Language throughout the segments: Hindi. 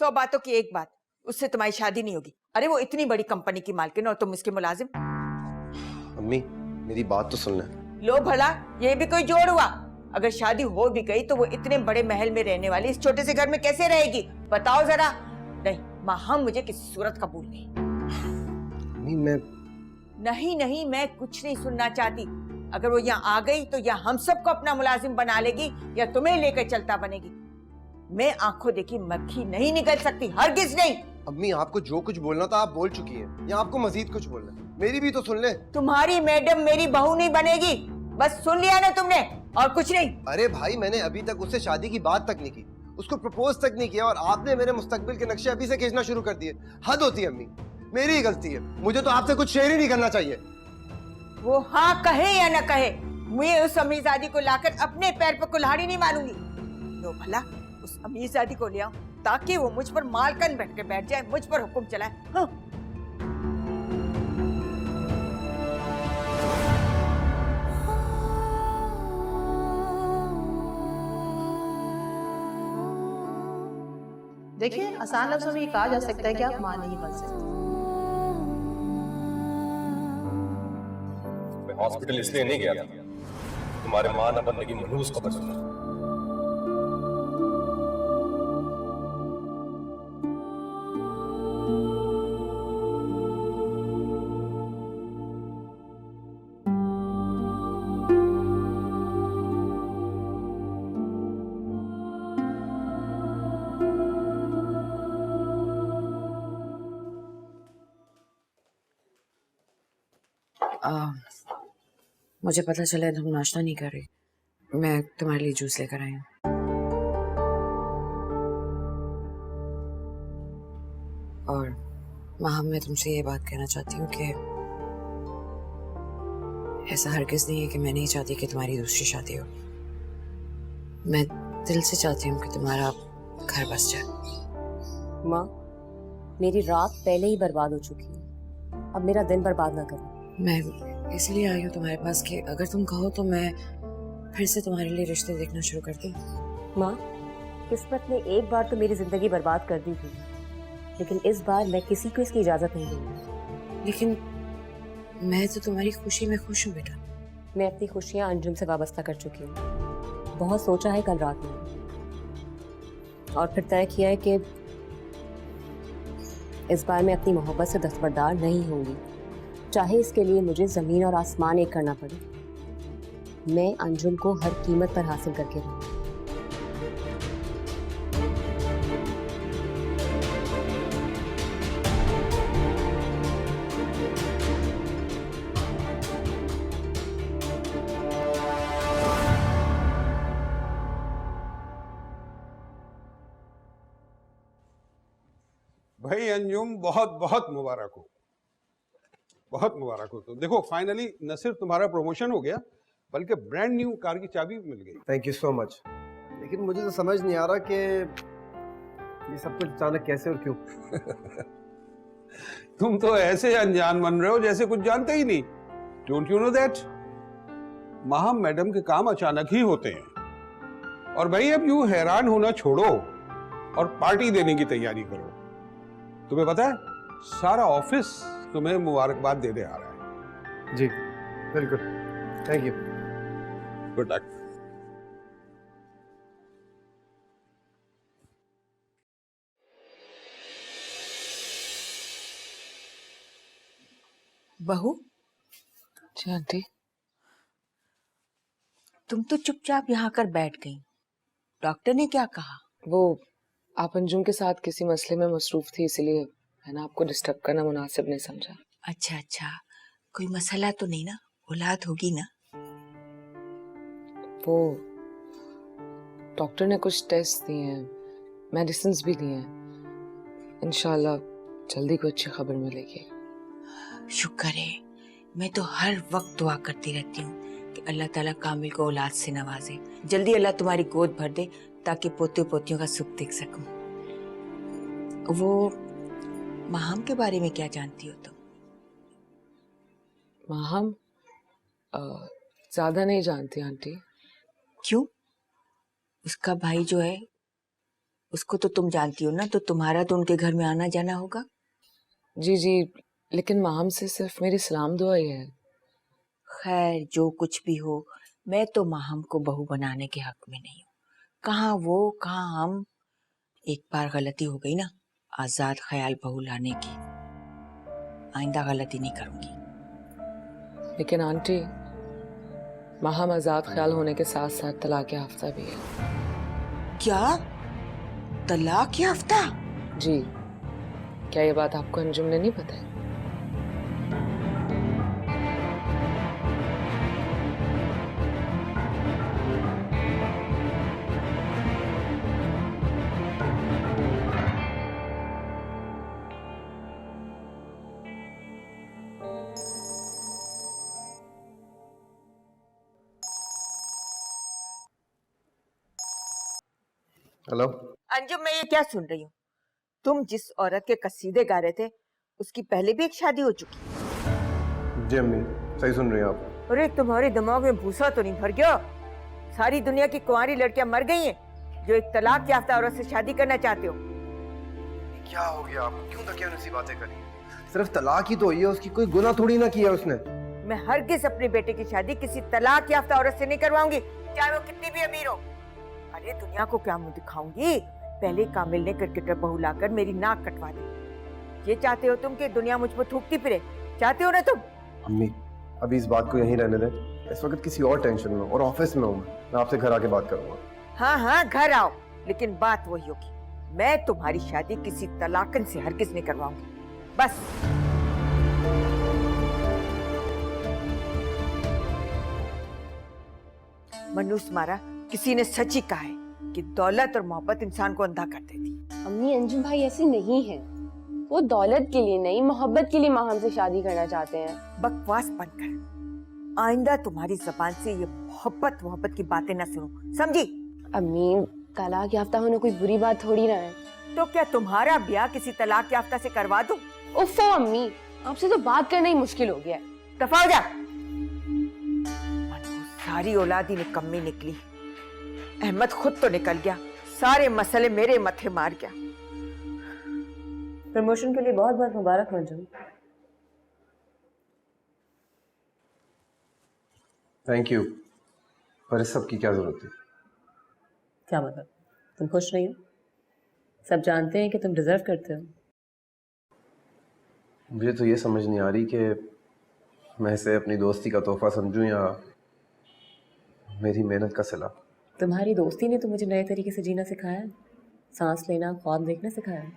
100 बातों की एक बात, उससे तुम्हारी शादी नहीं होगी। अरे वो इतनी बड़ी कंपनी की मालकिन और तुम उसके मुलाजिम। अम्मी मेरी बात तो सुन ले। लो भला, ये भी कोई जोड़ हुआ? अगर शादी हो भी गई तो वो इतने बड़े महल में रहने वाली इस छोटे से घर में कैसे रहेगी, बताओ जरा। नहीं माहम, मुझे किसी सूरत कबूल नहीं। अम्मी मैं नहीं नहीं, मैं कुछ नहीं सुनना चाहती। अगर वो यहाँ आ गई तो या हम सबको अपना मुलाजिम बना लेगी या तुम्हें लेकर चलता बनेगी। मैं आंखों देखी मक्खी नहीं निकल सकती, हरगिज नहीं। अम्मी आपको जो कुछ बोलना था आप बोल चुकी हैं, या आपको मजीद कुछ बोलना है? मेरी भी तो सुन ले। तुम्हारी मैडम मेरी बहू नहीं बनेगी, बस सुन लिया ना तुमने, और कुछ नहीं। अरे भाई मैंने अभी तक उससे शादी की बात तक नहीं की, उसको प्रपोज तक नहीं किया, और आपने मेरे मुस्तकबिल के नक्शे अभी से खींचना शुरू कर दिए। हद होती है अम्मी, मेरी ही गलती है। मुझे तो आपसे कुछ शेयर ही नहीं करना चाहिए। वो हाँ कहे या न कहे, मैं उस अमीरजादी को लाकर अपने पैर पर कुल्हाड़ी नहीं मारूंगी। लो भला उस अमीरजादी को ले आओ ताकि वो मुझ पर मालकन बैठ जाए, मुझ पर हुक्म चलाए। हाँ। देखिए, आसान लफ्जों में ये कहा जा सकता है कि आप मां नहीं बन सकते। मैं हॉस्पिटल इसलिए नहीं गया था तुम्हारे मां न बनने की मनहूस खबर सुना। मुझे पता चला तुम नाश्ता नहीं कर रही, मैं तुम्हारे लिए जूस लेकर आई हूँ। और माँ, मैं तुमसे ये बात कहना चाहती हूँ कि ऐसा हरगिज़ नहीं है कि मैं नहीं चाहती कि तुम्हारी दूसरी शादी हो। मैं दिल से चाहती हूँ कि तुम्हारा घर बस जाए। माँ, मेरी रात पहले ही बर्बाद हो चुकी है, अब मेरा दिन बर्बाद ना करो। मैं इसलिए आई हूँ तुम्हारे पास कि अगर तुम कहो तो मैं फिर से तुम्हारे लिए रिश्ते देखना शुरू कर दूँ। माँ, किस्मत ने एक बार तो मेरी जिंदगी बर्बाद कर दी थी, लेकिन इस बार मैं किसी को इसकी इजाजत नहीं दूंगी। लेकिन मैं तो तुम्हारी खुशी में खुश हूँ बेटा। मैं अपनी खुशियाँ अंजुम से वाबस्ता कर चुकी हूँ। बहुत सोचा है कल रात में, और फिर तय किया है कि इस बार मैं अपनी मोहब्बत से दस्तबरदार नहीं होंगी, चाहे इसके लिए मुझे जमीन और आसमान एक करना पड़े। मैं अंजुम को हर कीमत पर हासिल करके रहूंगी। भाई अंजुम, बहुत बहुत मुबारक हो, बहुत मुबारक हो। तो देखो फाइनली न सिर्फ तुम्हारा प्रमोशन हो गया बल्कि ब्रांड न्यू कार की चाबी भी मिल गई। Thank you so much. लेकिन मुझे तो समझ नहीं आ रहा कि ये सब कुछ अचानक कैसे और क्यों। तुम तो ऐसे अनजान बन रहे हो जैसे कुछ जानते ही नहीं। Don't you know that Maham madam के काम अचानक ही होते हैं। और भाई अब यूं हैरान होना छोड़ो और पार्टी देने की तैयारी करो। तुम्हें पता है सारा ऑफिस तुम्हें मुबारकबाद देने आ रहा है। जी बिल्कुल, थैंक यू। Good luck. बहू, जी आंटी। तुम तो चुपचाप यहाँ कर बैठ गई, डॉक्टर ने क्या कहा? वो आप अंजुम के साथ किसी मसले में मसरूफ थी, इसीलिए मैंने आपको डिस्टर्ब करना मुनासिब नहीं समझा। अच्छा अच्छा, कोई मसला तो नहीं ना? औलाद होगी ना? वो डॉक्टर ने कुछ टेस्ट दिए हैं, मेडिसिन भी दिए हैं, इंशाल्लाह जल्दी कोई अच्छी खबर मिलेगी। शुक्र है, मैं तो हर वक्त दुआ करती रहती हूँ कि अल्लाह ताला कामिल को औलाद से नवाजे, जल्दी अल्लाह तुम्हारी गोद भर दे ताकि पोते पोतियों का सुख देख सकूं। वो माहम के बारे में क्या जानती हो तुम? माहम ज्यादा नहीं जानती आंटी। क्यों? उसका भाई जो है उसको तो तुम जानती हो ना, तो तुम्हारा तो उनके घर में आना जाना होगा। जी जी, लेकिन माहम से सिर्फ मेरी सलाम दुआ ही है। खैर जो कुछ भी हो, मैं तो माहम को बहू बनाने के हक में नहीं हूँ। कहाँ वो कहाँ हम। एक बार गलती हो गई ना आजाद ख्याल बहू लाने की, आइंदा गलती नहीं करूंगी। लेकिन आंटी, माहम आजाद ख्याल होने के साथ साथ तलाक याफ्ता भी है। क्या? तलाक याफ्ता? जी, क्या ये बात आपको अंजुम ने नहीं पता है? हेलो। अंजुम, मैं ये क्या सुन रही हूँ? तुम जिस औरत के कसीदे गा रहे थे उसकी पहले भी एक शादी हो चुकी। जी अम्मी, सही सुन रही हैं आप। अरे तुम्हारे दिमाग में भूसा तो नहीं भर गया? सारी दुनिया की कुंवारी लड़कियां मर गई हैं जो एक तलाक याफ्ता औरत से शादी करना चाहते हो। क्या हो गया आपको? क्यों धक्के बातें करी? सिर्फ तलाक ही तो हुई है, उसकी कोई गुनाह थोड़ी ना किया उसने। मैं हरगिज अपने बेटे की शादी किसी तलाक याफ्ता औरत से नहीं करवाऊंगी, चाहे वो कितनी भी अमीर हो। अरे दुनिया को क्या मुंह दिखाऊंगी? पहले कामिल ने क्रिकेटर बहू लाकर मेरी नाक कटवा दी। ये चाहते हो तुम कि दुनिया मुझ पर थूकती फिरे? चाहते हो ना तुम? अम्मी, अभी इस बात को यहीं रहने दें। इस वक्त किसी और टेंशन में और ऑफिस में हूँ। मैं आपसे घर आके बात करूंगा। हाँ हाँ घर आओ, लेकिन बात वही होगी, मैं तुम्हारी शादी किसी तलाकन से हरगिज नहीं करवाऊंगी। बस। मनुष्य मारा, किसी ने सच ही कहा है कि दौलत और मोहब्बत इंसान को अंधा कर देती। अम्मी, अंजुम भाई ऐसी नहीं है। वो दौलत के लिए नहीं, मोहब्बत के लिए माहम से शादी करना चाहते हैं। बकवास बंद कर। आइंदा तुम्हारी जबान से ये मोहब्बत मोहब्बत की बातें ना सुनो, समझी? अम्मी, तलाक याफ्ता होना कोई बुरी बात थोड़ी ना है। तो क्या तुम्हारा ब्याह किसी तलाक याफ्ता से करवा दूं? उफ़ो अम्मी, आपसे तो बात करना ही मुश्किल हो गया है। दफा हो जा। सारी औलाद ही निकम्मी निकली। अहमद खुद तो निकल गया, सारे मसले मेरे मथे मार गया। प्रमोशन के लिए बहुत बहुत मुबारक हो अंजुम। थैंक यू, पर इस सब की क्या जरूरत थी? क्या मतलब? तुम खुश नहीं हो? सब जानते हैं कि तुम डिजर्व करते हो। मुझे तो ये समझ नहीं आ रही कि मैं इसे अपनी दोस्ती का तोहफा समझूं या मेरी मेहनत का सिला। तुम्हारी दोस्ती ने तो मुझे नए तरीके से जीना सिखाया है, सांस लेना, ख्वाब देखना सिखाया है।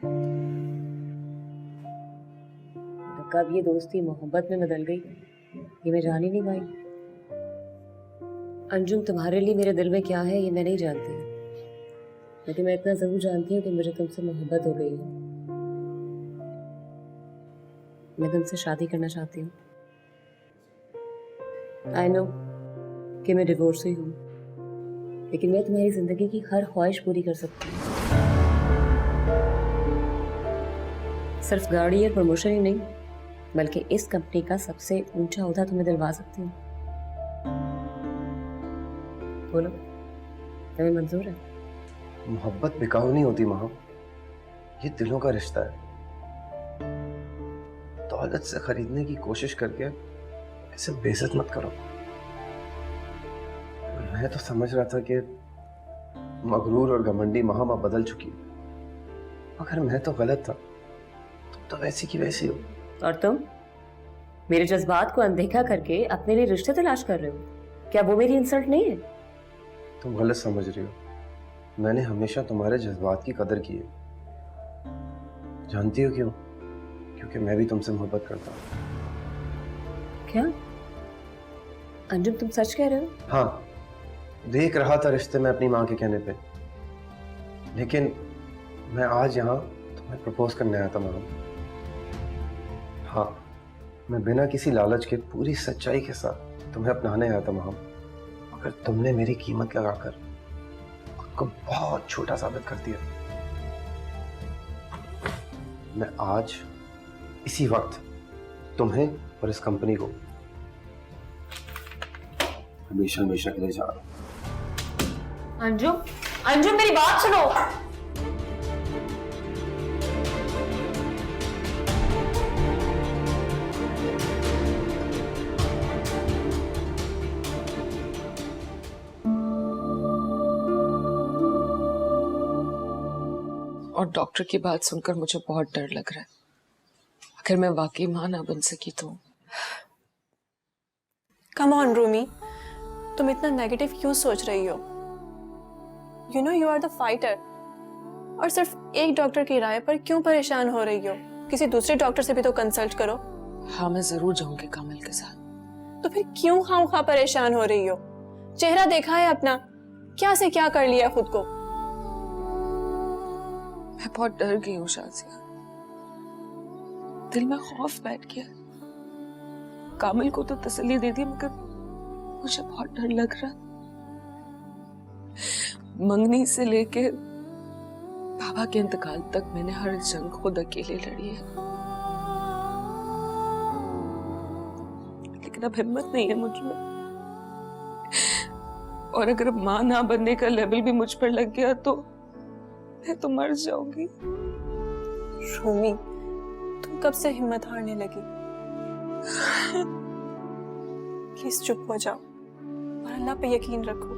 तो कब ये दोस्ती मोहब्बत में बदल गई, ये मैं जान ही नहीं पाई। अंजुम, तुम्हारे लिए मेरे दिल में क्या है ये मैं नहीं जानती, लेकिन मैं इतना जरूर जानती हूँ कि मुझे तुमसे मोहब्बत हो गई है। मैं तुमसे शादी करना चाहती हूँ। आई नो कि मैं डिवोर्स हुई हूँ, लेकिन मैं तुम्हारी जिंदगी की हर ख्वाहिश पूरी कर सकती हूँ। सिर्फ गाड़ी और प्रमोशन ही नहीं, बल्कि इस कंपनी का सबसे ऊंचा ओहदा तुम्हें दिलवा सकती हूँ। बोलो, तुम्हें मंजूर है? मोहब्बत बिकाऊ नहीं होती माँ, ये दिलों का रिश्ता है। दौलत से खरीदने की कोशिश करके इसे बेइज्जत मत करो। मैं तो समझ रहा था कि मगरूर और घमंडी महाम अब बदल चुकी है, मगर मैं तो गलत था। तुम तो वैसी की वैसी हो। और तुम मेरे जज्बात को अनदेखा करके अपने लिए रिश्ते तलाश कर रहे हो। क्या वो मेरी इंसल्ट नहीं है? तुम गलत समझ रही हो। मैंने हमेशा तुम्हारे जज्बात की कदर की है। जानती हो क्यों? क्योंकि मैं भी तुमसे मोहब्बत करता हूँ। क्या अंजुम, तुम सच कह रहे हो? हाँ, देख रहा था रिश्ते में अपनी माँ के कहने पे, लेकिन मैं आज यहाँ तुम्हें प्रपोज करने आया था मैडम। हाँ, मैं बिना किसी लालच के पूरी सच्चाई के साथ तुम्हें अपनाने आया था मैडम, मगर तुमने मेरी कीमत लगाकर खुद को बहुत छोटा साबित कर दिया। मैं आज इसी वक्त तुम्हें और इस कंपनी को हमेशा हमेशा के लिए जा रहा हूँ। अंजुम, अंजुम मेरी बात सुनो। और डॉक्टर की बात सुनकर मुझे बहुत डर लग रहा है। अगर मैं वाकई मां ना बन सकी तो। कम ऑन रूमी, तुम इतना नेगेटिव क्यों सोच रही हो? You know you are the fighter. और सिर्फ एक डॉक्टर की राय पर क्यों परेशान हो रही हो? किसी दूसरे डॉक्टर से भी तो कंसल्ट करो। हाँ, मैं जरूर जाऊंगी कामिल के साथ। तो फिर क्यों खामखा परेशान हो रही हो? चेहरा देखा है अपना, क्या से क्या कर लिया खुद को। मैं बहुत डर गई हूँ शाज़िया, दिल में खौफ बैठ गया। कामिल को तो तसल्ली दे दी, मगर मुझे बहुत डर लग रहा। मंगनी से लेके बाबा के इंतकाल तक मैंने हर जंग खुद अकेले लड़ी है, लेकिन अब हिम्मत नहीं है मुझ में। और अगर मां ना बनने का लेवल भी मुझ पर लग गया तो मैं तो मर जाऊंगी। रूमी, तुम कब से हिम्मत हारने लगी? प्लीज चुप हो जाओ और अल्लाह पे यकीन रखो।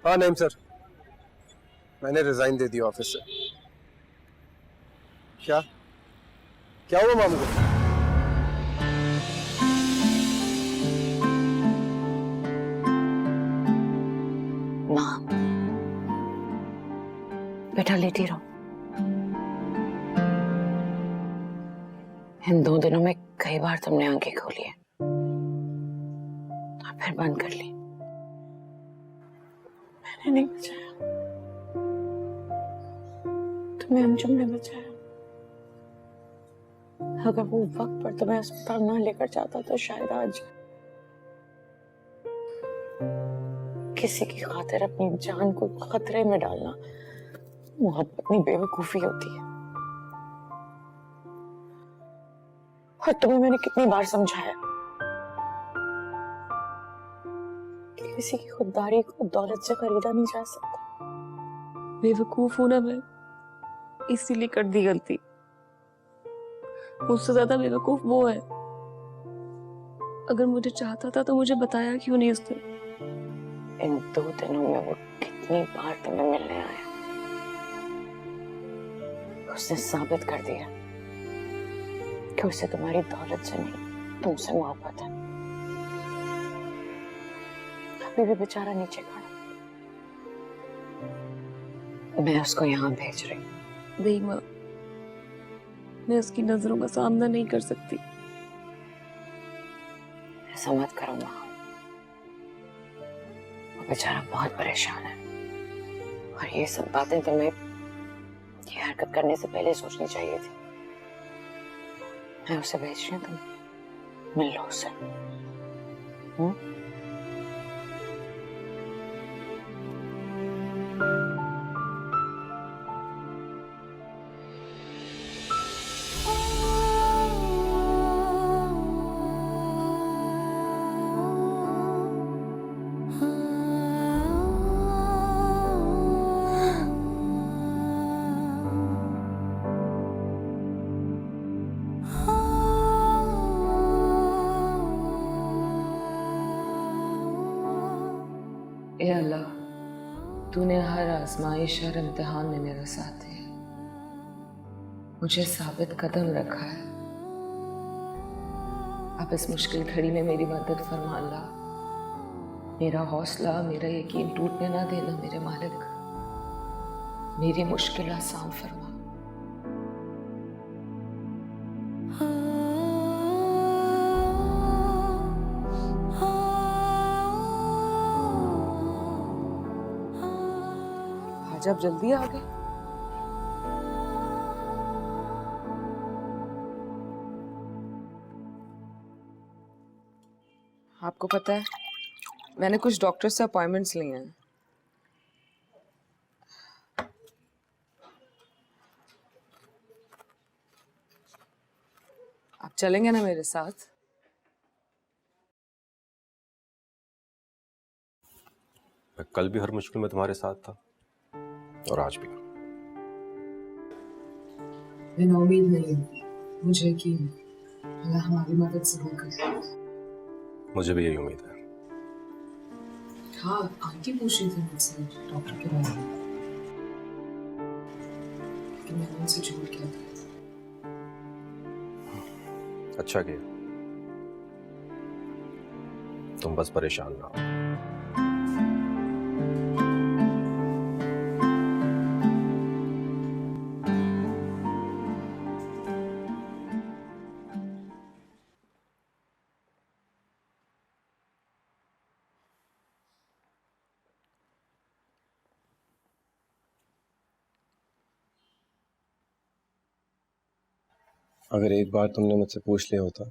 हाँ नहीं सर, मैंने रिजाइन दे दिया ऑफिस से। क्या क्या हुआ मामू को? माँ, बेटा लेटी रहो। इन 2 दिनों में कई बार तुमने आंखें खोली है और फिर बंद कर ली। मैंने नहीं बचाया, तुम्हें अंजुम ने बचाया। अगर वो वक्त पर तुम्हें अस्पताल ना लेकर जाता तो शायद आज किसी की खातिर अपनी जान को खतरे में डालना मोहब्बत नहीं बेवकूफी होती है। और तुम्हें मैंने कितनी बार समझाया कि किसी की खुददारी को दौलत से खरीदा नहीं जा सकता। बेवकूफ हूं ना मैं, इसीलिए कर दी गलती। मुझसे ज्यादा बेवकूफ वो है। अगर मुझे चाहता था तो मुझे बताया क्यों नहीं उसने? इन 2 दिनों में वो कितनी बार तुम्हें मिलने आया, उसने साबित कर दिया कि उसे तुम्हारी दौलत से नहीं, तुमसे मोहब्बत है। अभी भी बेचारा नीचे खड़ा, मैं उसको यहाँ भेज रही हूँ। नहीं माँ, मैं उसकी नजरों का सामना नहीं कर सकती। ऐसा मत करो माँ, वो बेचारा बहुत परेशान है और ये सब बातें तुम्हें ये हरकत करने से पहले सोचनी चाहिए थी। मैं उसे भेज रही हूँ, तुम मिल लो उससे। हे अल्लाह, तूने हर आजमाइश और इम्तिहान में मेरा साथ दिया, मुझे साबित कदम रखा है। अब इस मुश्किल घड़ी में मेरी मदद फरमा अल्लाह। मेरा हौसला, मेरा यकीन टूटने ना देना मेरे मालिक। मेरी मुश्किल आसान फरमा। आज आप जल्दी आ गए। आपको पता है, मैंने कुछ डॉक्टर से अपॉइंटमेंट्स लिए हैं। आप चलेंगे ना मेरे साथ? मैं कल भी हर मुश्किल में तुम्हारे साथ था और आज भी। मैं उम्मीद नहीं हूँ, मुझे यकीन है अल्लाह हमारी मदद जरूर करेगा। मुझे भी यही उम्मीद है। हाँ, आंटी पूछ रही थी मुझसे डॉक्टर के बारे में, लेकिन मैंने उनसे झूठ किया था। अच्छा किया, तुम बस परेशान ना हो। अगर एक बार तुमने मुझसे पूछ लिया होता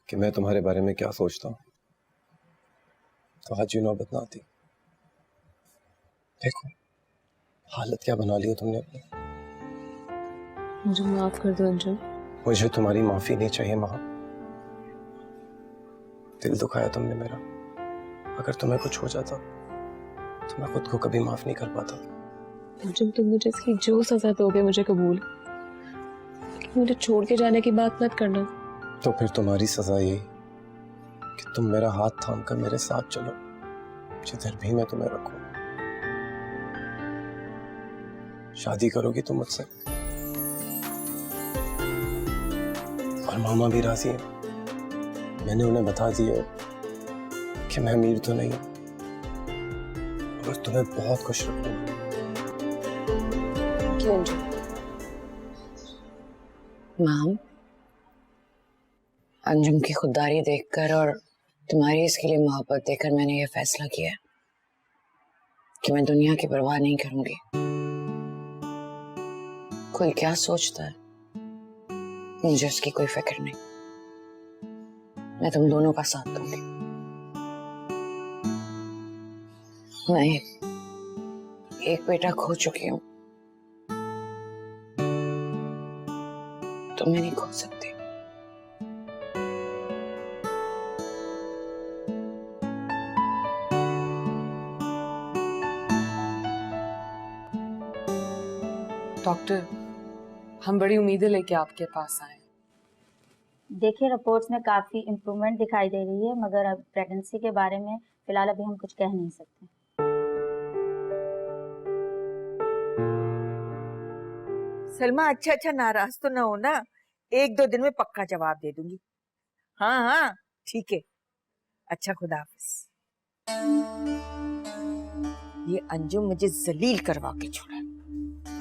कि मैं तुम्हारे बारे में क्या सोचता हूँ, तो आज ये नौबत ना आती। देखो हालत क्या बना ली हो तुमने अपनी। मुझे माफ कर दो अंजुम। मुझे तुम्हारी माफी नहीं चाहिए माँ। दिल दुखाया तुमने मेरा। अगर तुम्हें कुछ हो जाता तो मैं खुद को कभी माफ नहीं कर पाता। अंजुम, तुम मुझे इसकी जो सजा दोगे मुझे कबूल, लेकिन मुझे छोड़ के जाने की बात मत करना। तो फिर तुम्हारी सजा ये कि तुम मेरा हाथ थाम कर मेरे साथ चलो, जिधर भी मैं तुम्हें रखूं। शादी करोगी तुम मुझसे? और मामा भी राजी है। मैंने उन्हें बता दिया कि मैं अमीर तो नहीं, और तुम्हें बहुत खुश रखूंगा। क्यों अंजुम? माम, अंजुम की खुददारी देखकर और तुम्हारी इसके लिए मोहब्बत देखकर मैंने ये फैसला किया कि मैं दुनिया की परवाह नहीं करूंगी। कोई क्या सोचता है मुझे उसकी कोई फिक्र नहीं। मैं तुम दोनों का साथ दूंगी। मैं एक बेटा खो चुकी हूं, तुम्हें नहीं खो सकती। डॉक्टर, हम बड़ी उम्मीदें लेके आपके पास आए। देखिए, रिपोर्ट्स में काफ़ी इम्प्रूवमेंट दिखाई दे रही है, मगर अब प्रेगनेंसी के बारे में फिलहाल अभी हम कुछ कह नहीं सकते। सलमा, अच्छा नाराज तो ना हो ना। 1-2 दिन में पक्का जवाब दे दूंगी। हाँ हाँ ठीक है। अच्छा, खुदा हाफिज। ये अंजुम मुझे जलील करवा के छोड़ा।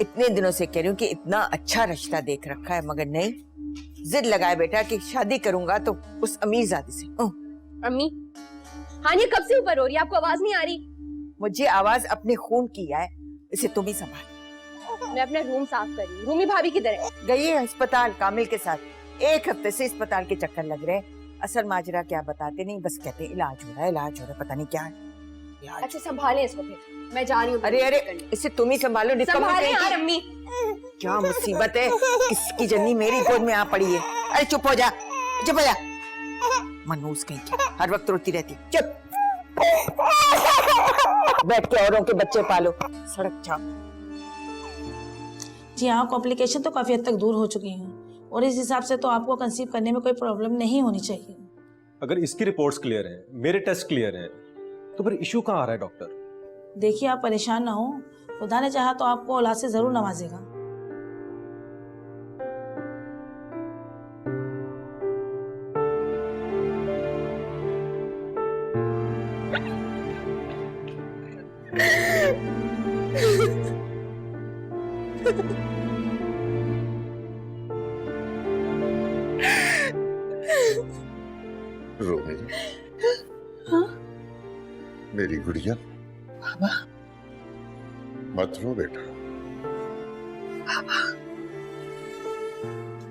इतने दिनों से कह रही हूँ कि इतना अच्छा रिश्ता देख रखा है, मगर नहीं, जिद लगाए बेटा कि शादी करूंगा तो उस अमीरजादी से। अम्मी, हाँ, ये कब से ऊपर हो रही है? आपको आवाज नहीं आ रही? मुझे आवाज अपने खून की है, इसे तुम ही संभाल। मैं अपना रूम साफ कर रही हूँ। रूमी भाभी किधर है? गई है अस्पताल कामिल के साथ। 1 हफ्ते से अस्पताल के चक्कर लग रहे हैं। असल माजरा क्या बताते नहीं, बस कहते इलाज हो रहा है, पता नहीं क्या है। अच्छा, संभालें इसको फिर, मैं जा रही हूँ। अरे इसे तुम ही संभालो। संभालें यार अम्मी। क्या मुसीबत है, इसकी जन्नी मेरी गोद में आ पड़ी है। अरे चुप हो जा, चुप हो जा। मनूस कहीं की, हर वक्त रोती रहती। चुप बैठ के औरों के बच्चे पालो, सड़क छाप। जी हाँ, कॉम्प्लिकेशन तो काफी हद तक दूर हो चुकी हैं और इस हिसाब से तो आपको कंसीव करने में कोई प्रॉब्लम नहीं होनी चाहिए। अगर इसकी रिपोर्ट्स क्लियर है, मेरे टेस्ट क्लियर है, तो फिर इशू कहाँ आ रहा है डॉक्टर? देखिए आप परेशान ना हो, खुदा ने चाहा तो आपको औलाद से जरूर नवाजेगा। रोमी, मेरी गुड़िया, मत रो बेटा।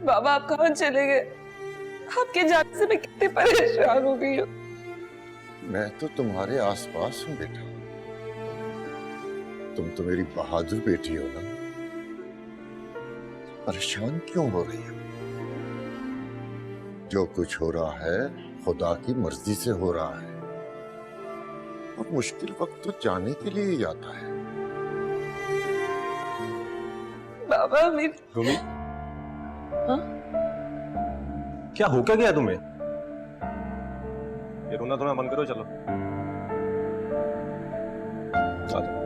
बाबा आप कहाँ चले गए? आपके जाने से मैं कितनी परेशान हो गई हूँ। मैं तो तुम्हारे आसपास हूँ बेटा। तुम तो मेरी बहादुर बेटी हो ना। परेशान क्यों हो रही हो? जो कुछ हो रहा है खुदा की मर्जी से हो रहा है, और मुश्किल वक्त तो जाने के लिए ही आता है। बाबा मेरी रूमी, क्या हो क्या गया तुम्हें? ये रोना धोना बंद करो, चलो आ जाओ।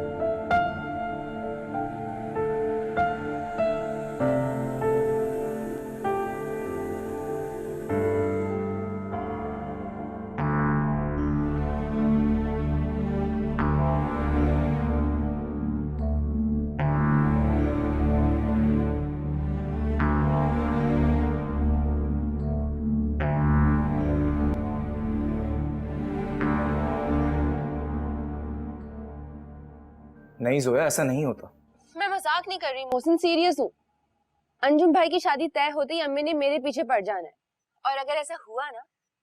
नहीं जोया, ऐसा नहीं होता। मैं मजाक नहीं कर रही मोहसिन, सीरियस हूँ। अंजुम भाई की शादी तय होते ही अम्मी ने मेरे पीछे पड़ जाना है, और अगर ऐसा हुआ ना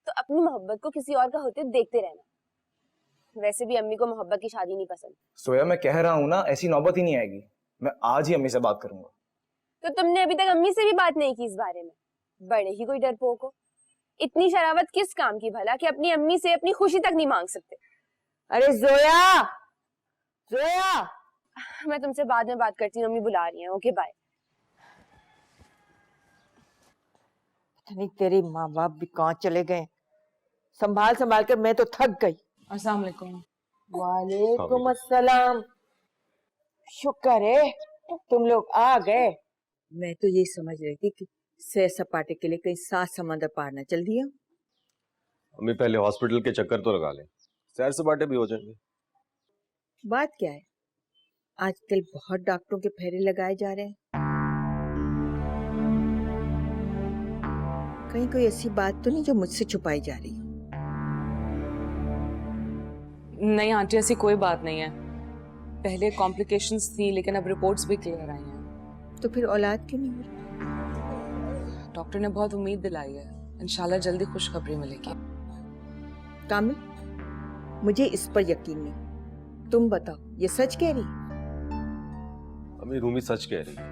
तो अपनी मोहब्बत को किसी और का होते देखते रहना। वैसे भी अम्मी को मोहब्बत की शादी नहीं पसंद। सोया, मैं कह रहा हूँ ना, ऐसी नौबत ही नहीं आएगी। मैं आज ही अम्मी से बात करूंगा। तो तुमने अभी तक अम्मी से भी बात नहीं की इस बारे में? बड़े ही कोई डरपोक हो। इतनी शरावत किस काम की भला कि अपनी अम्मी से अपनी खुशी तक नहीं मांग सकते? अरे जोया, जोया, मैं तुमसे बाद में बात करती हूँ, अम्मी बुला रही हैं। Okay bye. नहीं तेरे माँ बाप भी कहाँ चले गए? संभाल संभाल कर मैं तो थक गई। अस्सलाम वालेकुम। वालेकुम अस्सलाम। शुक्र है तुम लोग आ गए। मैं तो ये समझ रही थी कि सैर सपाटे के लिए कहीं सात समंदर पार न चल दिया। अम्मी पहले हॉस्पिटल के चक्कर तो लगा लें, सैर सपाटे भी हो जाएंगे। बात क्या है, आजकल बहुत डॉक्टरों के फेरे लगाए जा रहे हैं। कहीं कोई ऐसी बात तो नहीं जो मुझसे छुपाई जा रही हो? नहीं आंटी, ऐसी कोई बात नहीं है। पहले कॉम्प्लिकेशंस थी लेकिन अब रिपोर्ट्स भी क्लियर आई हैं। तो फिर औलाद क्यों नहीं हो रही? डॉक्टर ने बहुत उम्मीद दिलाई है, इंशाल्लाह जल्दी खुशखबरी मिलेगी। कामिल, मुझे इस पर यकीन नहीं। तुम बताओ, ये सच कह रही? अम्मी रूमी सच कह रही है,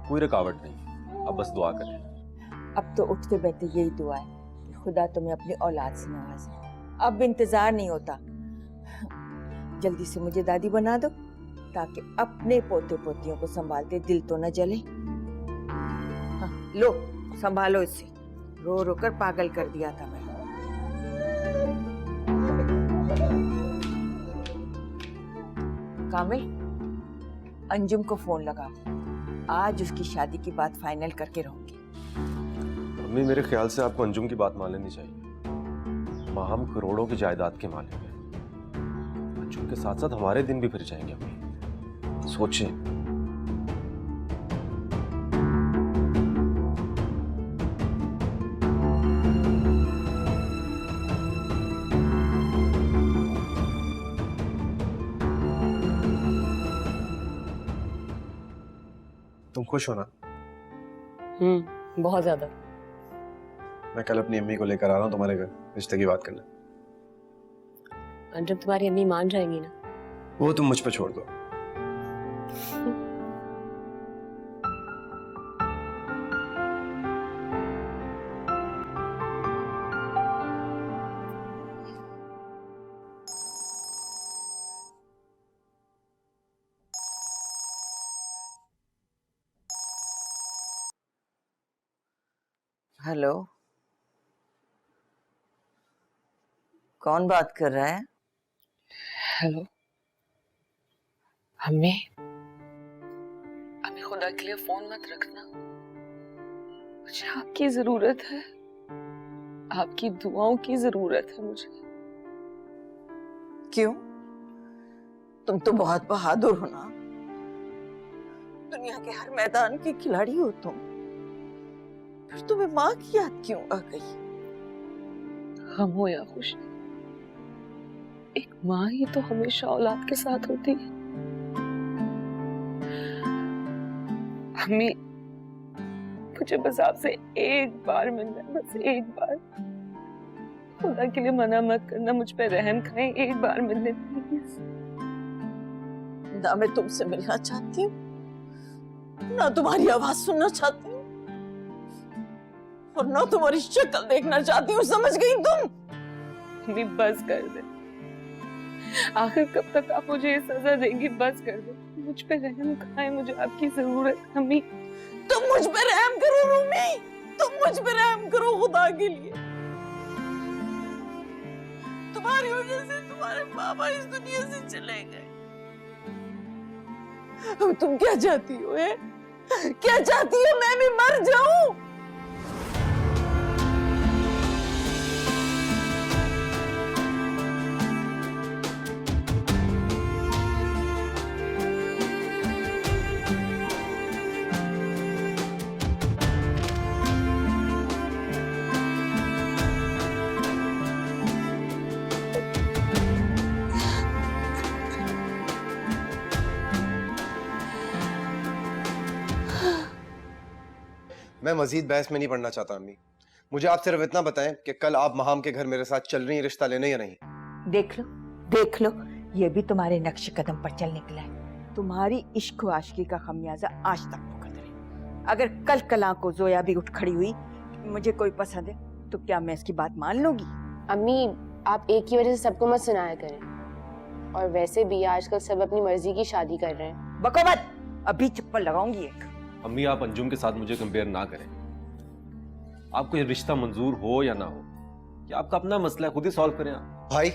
कोई रुकावट नहीं। अब बस दुआ करें। अब तो उठते बैठते यही दुआ है कि खुदा तुम्हें अपनी औलाद से नवाजे। अब इंतजार नहीं होता, जल्दी से मुझे दादी बना दो ताकि अपने पोते पोतियों को संभालते दिल तो न जले। हाँ, लो संभालो इसे। रो रो कर पागल कर दिया था मैंने। कामिल, अंजुम को फोन लगा, आज उसकी शादी की बात फाइनल करके रहूंगी। अम्मी मेरे ख्याल से आपको अंजुम की बात मान लेनी चाहिए। माँ हम करोड़ों की जायदाद के मालिक हैं। अंजुम के साथ साथ हमारे दिन भी फिर जाएंगे। अम्मी सोचें। तुम खुश हो ना? बहुत ज्यादा। मैं कल अपनी अम्मी को लेकर आ रहा हूँ तुम्हारे घर, रिश्ते की बात करना। अंजुम तुम्हारी अम्मी मान जाएंगी ना? वो तुम मुझ पे छोड़ दो। हेलो, कौन बात कर रहा है? हेलो, हमें खुदा के लिए फोन मत रखना, मुझे आपकी जरूरत है, आपकी दुआओं की जरूरत है मुझे। क्यों? तुम तो बहुत बहादुर हो ना, दुनिया के हर मैदान की खिलाड़ी हो तुम, फिर तुम्हें माँ की याद क्यों आ गई? गम हो या खुशी, एक माँ ही तो हमेशा औलाद के साथ होती है। अम्मी, मुझे बस आपसे एक बार मिलना है, बस एक बार। खुदा के लिए मना मत करना, मुझ पे रहम खाएं, एक बार मिलने प्लीज। ना मैं तुमसे मिलना चाहती हूँ, ना तुम्हारी आवाज सुनना चाहती हूँ, और ना तुम्हारी शक्ल देखना चाहती हूँ, समझ गई तुम? अम्मी बस कर दे, आखिर कब तक आप मुझे ये सजा देंगी? बस कर दे, मुझ पे रहम खाएं, मुझे आपकी जरूरत है अम्मी। तुम मुझ पे रहम करो रूमी, तुम मुझ पे रहम करो खुदा के लिए। तुम्हारी वजह से तुम्हारे पापा इस दुनिया से चले गए। अब तुम क्या चाहती हो? क्या चाहती हो? मैं भी मर जाऊं? मैं मजीद बहस में नहीं पड़ना चाहता अम्मी। मुझे आप सिर्फ इतना बताएं कि कल आप महाम के घर मेरे साथ चल रही हैं रिश्ता लेने या नहीं? देख लो, ये भी तुम्हारे नक्शे कदम पर चल निकला है। तुम्हारी इश्क व आशिकी का खमियाजा आज तक भुगत रही। अगर कल कला को जोया भी उठ खड़ी हुई मुझे कोई पसंद है, तो क्या मैं इसकी बात मान लूंगी? अम्मी, आप एक की वजह से सबको मत सुनाया करें, और वैसे भी आजकल सब अपनी मर्जी की शादी कर रहे हैं। बको मत, अभी चप्पल लगाऊंगी एक। अम्मी, आप अंजुम के साथ मुझे कंपेयर ना करें। आपको ये रिश्ता मंजूर हो या ना हो, ये आपका अपना मसला है, खुद ही सॉल्व करें आप। भाई,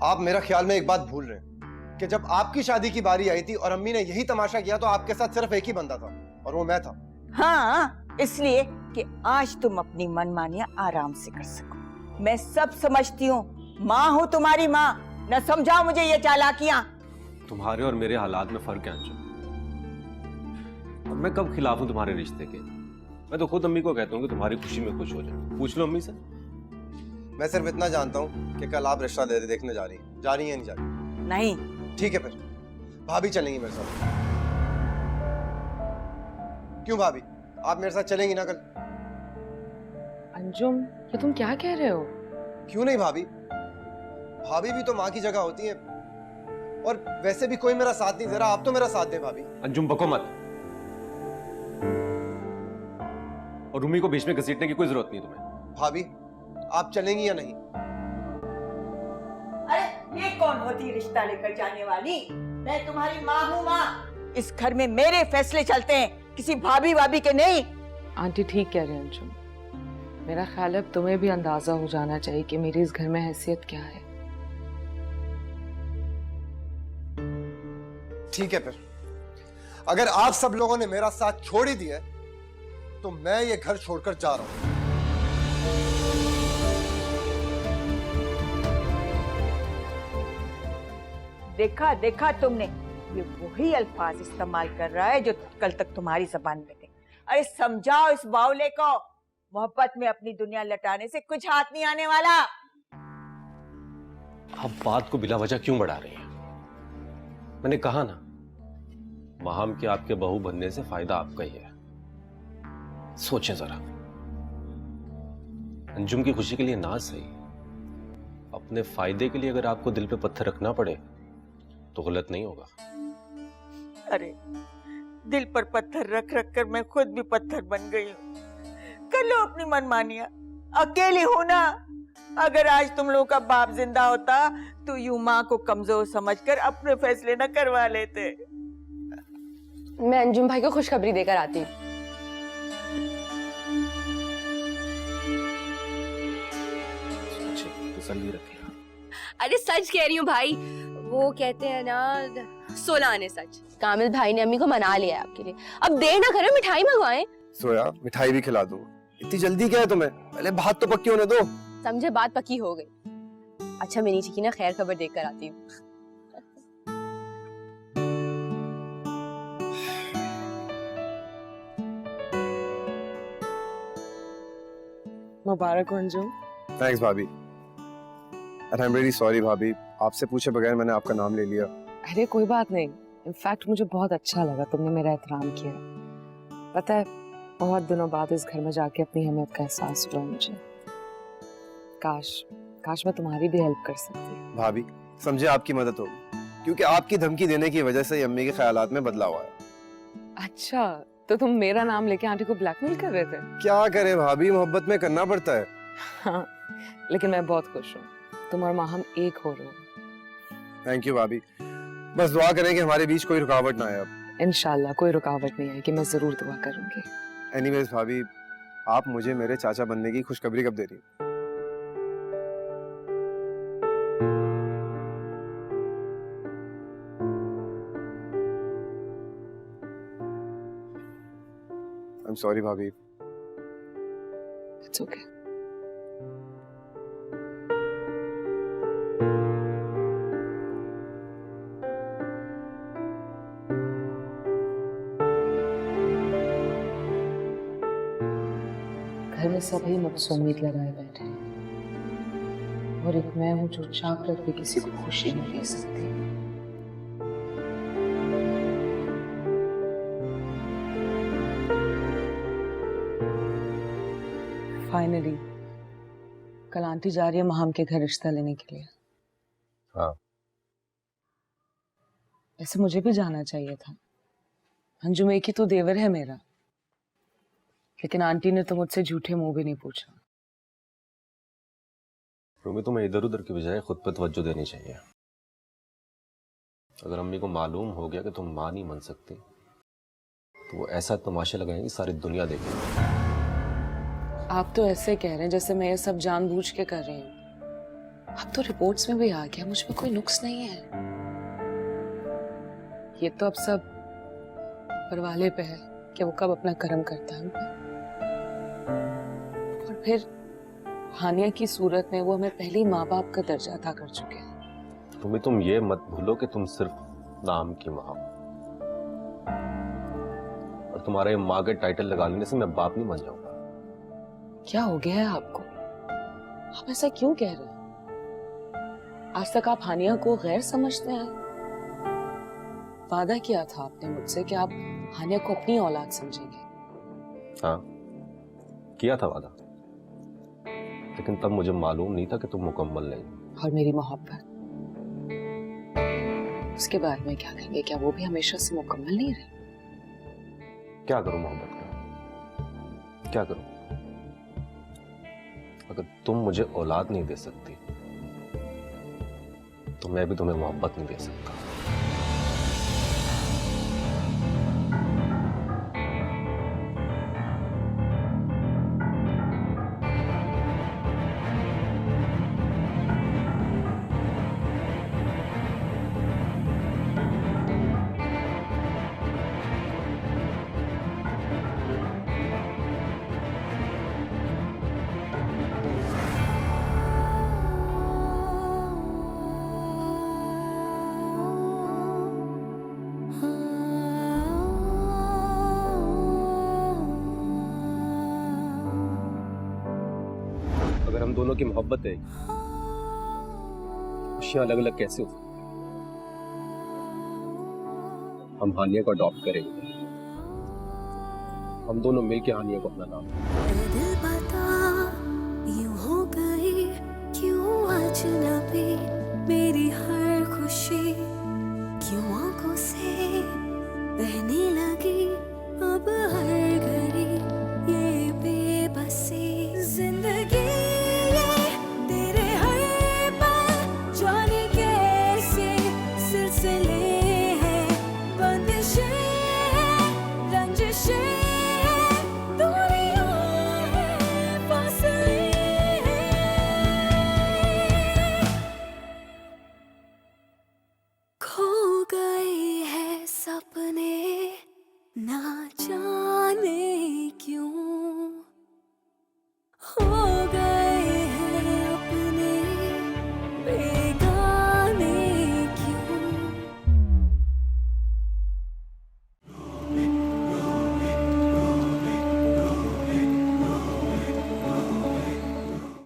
आप मेरा ख्याल में एक बात भूल रहे हैं कि जब आपकी शादी की बारी आई थी और अम्मी ने यही तमाशा किया, तो आपके साथ सिर्फ एक ही बंदा था, और वो मैं था। हाँ, इसलिए कि आज तुम अपनी मनमानियां आराम से कर सको। मैं सब समझती हूँ, माँ हूँ तुम्हारी माँ, न समझाओ मुझे ये चालाकियां। तुम्हारे और मेरे हालात में फर्क है अंजुम। अब मैं कब खिलाफ हूं तुम्हारे रिश्ते के? मैं तो खुद अम्मी को कहता हूँ कि तुम्हारी खुशी में खुश हो जाए। पूछ लो अम्मी से। मैं सिर्फ इतना जानता हूँ कि कल आप रिश्ता देखने जा रही हैं या नहीं जा रही? नहीं। ठीक है, फिर भाभी चलेंगी मेरे साथ। क्यों भाभी, आप मेरे साथ चलेंगी ना कल? अंजुम, ये तुम क्या कह रहे हो? क्यों नहीं भाभी, भाभी भी तो माँ की जगह होती है, और वैसे भी कोई मेरा साथ नहीं, जरा आप तो मेरा साथ दें भाभी। अंजुम, बको मत। और रूमी को बीच में घसीटने की कोई जरूरत नहीं तुम्हें। भाभी, आप चलेंगी या नहीं? अरे ये कौन होती रिश्ता लेकर जाने वाली? मैं तुम्हारी माँ हूँ माँ। इस घर में मेरे फैसले चलते हैं, किसी भाभी भाभी के नहीं। आंटी ठीक कह रहे हैं अंजुम, मेरा ख्याल है अब तुम्हें भी अंदाजा हो जाना चाहिए कि मेरी इस घर में हैसियत क्या है। ठीक है, फिर अगर आप सब लोगों ने मेरा साथ छोड़ ही दिया तो मैं ये घर छोड़कर जा रहा हूं। देखा देखा तुमने, ये वही अल्फाज इस्तेमाल कर रहा है जो कल तक तुम्हारी जबान में थे। अरे समझाओ इस बावले को, मोहब्बत में अपनी दुनिया लटाने से कुछ हाथ नहीं आने वाला। आप बात को बिला वजह क्यों बढ़ा रही हैं? मैंने कहा ना, माहम के आपके बहू बनने से फायदा आपका ही है। सोचें जरा, अंजुम की खुशी के लिए ना सही, अपने फायदे के लिए अगर आपको दिल पे पत्थर रखना पड़े तो गलत नहीं होगा। अरे दिल पर पत्थर रख रख कर मैं खुद भी पत्थर बन गई हूँ। कर लो अपनी मनमानियां, अकेली हूं ना। अगर आज तुम लोगों का बाप जिंदा होता तो यूं माँ को कमजोर समझकर अपने फैसले न करवा लेते। मैं अंजुम भाई को खुशखबरी देकर आती हूँ। तसल्ली रखिए। अरे सच कह रही हूँ भाई, वो कहते हैं ना, 16 आने सच। कामिल भाई ने अम्मी को मना लिया है आपके लिए। अब देर ना करो, मिठाई मंगवाएं। सोया, मिठाई भी खिला दो। इतनी जल्दी क्या है तुम्हें? पहले बात तो पक्की होने दो। समझे, बात पक्की हो गई। अच्छा मैं नीचे की ना खैर खबर देख कर आती हूँ। मुबारक हो अंजुम। थैंक्स भाभी। And I am really sorry भाभी, आपसे पूछे बगैर मैंने आपका नाम ले लिया। अरे कोई बात नहीं, इनफैक्ट मुझे बहुत अच्छा लगा तुमने मेरा एहतराम किया। पता है, बहुत दिनों बाद इस घर में जाके अपनी अहमियत का एहसास हुआ मुझे। काश मैं तुम्हारी भी हेल्प कर सकती। भाभी समझे, आपकी मदद होगी, क्योंकि आपकी धमकी देने की वजह से अम्मी के ख्यालात में बदलाव आया। अच्छा, तो तुम मेरा नाम लेके आंटी को ब्लैकमेल कर रहे थे? क्या करे भाभी, मोहब्बत में करना पड़ता है। हाँ, लेकिन मैं बहुत खुश हूँ, तुम और माँ हम एक हो रहे हो। थैंक यू भाभी, बस दुआ करें कि हमारे बीच कोई रुकावट ना आए। अब इंशाल्लाह कोई रुकावट नहीं आएगी, मैं जरूर दुआ करूंगी। एनीवेज भाभी, आप मुझे मेरे चाचा बनने की खुशखबरी कब दे रही? I'm sorry भाभी। It's okay. घर में सभी मुझसे उम्मीद लगाए बैठे हैं और एक मैं हूं जो चाह कर भी किसी को खुशी नहीं दे सकती। फाइनली कल आंटी जा रही है माहम के घर रिश्ता लेने के लिए। हाँ। ऐसे मुझे भी जाना चाहिए था, अंजुम एक ही तो देवर है मेरा, लेकिन आंटी ने तो मुझसे झूठे मुंह भी नहीं पूछा। रूमी, तुम्हें इधर उधर की बजाय खुद पे तवज्जो देनी चाहिए। अगर अम्मी को मालूम हो गया कि तुम मां नहीं बन सकती तो वो ऐसा तमाशा लगाएंगे सारी दुनिया देखेगी। आप तो ऐसे कह रहे हैं जैसे मैं ये सब जानबूझ के कर रही हूँ। अब तो रिपोर्ट्स में भी आ गया मुझ में कोई नुक्स नहीं है। ये तो अब सब परवाले पे है कि वो कब अपना कर्म करता है। और फिर हानिया की सूरत में वो हमें पहले ही माँ बाप का दर्जा अता कर चुके हैं। रूमी, तुम ये मत भूलो कि तुम सिर्फ नाम की मां हो, और तुम्हारे माँ के टाइटल लगा लेने से मैं बाप नहीं बन जाऊंगा। क्या हो गया है आपको? आप ऐसा क्यों कह रहे हैं? आज तक आप हानिया को गैर समझते हैं। वादा किया था आपने मुझसे कि आप हानिया को अपनी औलाद समझेंगे। हाँ, किया था वादा, लेकिन तब मुझे मालूम नहीं था कि तुम मुकम्मल नहीं। और मेरी मोहब्बत, उसके बाद में क्या कहेंगे? क्या वो भी हमेशा से मुकम्मल नहीं रही? क्या करूं मोहब्बत का, क्या करूं? अगर तुम मुझे औलाद नहीं दे सकती तो मैं भी तुम्हें मोहब्बत नहीं दे सकता। अगर हम दोनों की मोहब्बत है, खुशियां अलग अलग कैसे हो सकती? हम हानिया को अडॉप्ट करेंगे, हम दोनों मिलके हानिया को अपना नाम दिल बता यूं हो गई क्यों आज ना भी